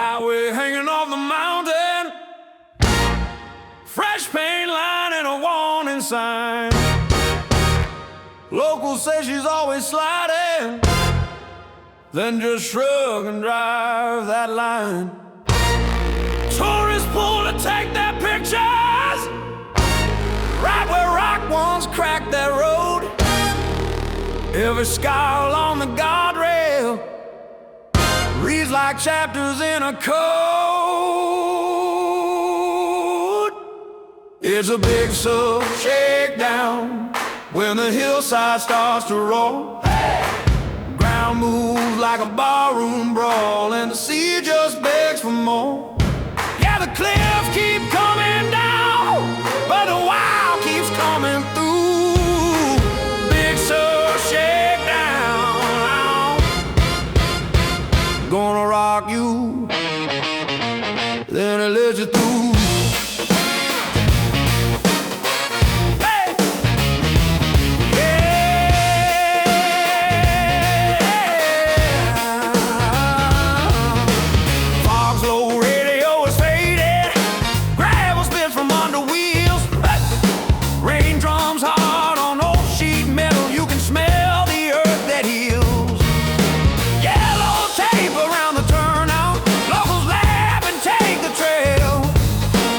Highway hanging off the mountain, fresh paint line and a warning sign. Locals say she's always sliding, then just shrug and drive that line. Tourists pull to take their pictures right where rock once cracked that road. Every scar along the guardrail reads like chapters in a code. It's a Big Sur shakedown when the hillside starts to roll. Ground moves like a barroom brawl, and the sea just begs for more. Yeah, the cliffs keep coming down, but the wild keeps coming through. Big Sur shakedown, gonna rock you, then it lets you through.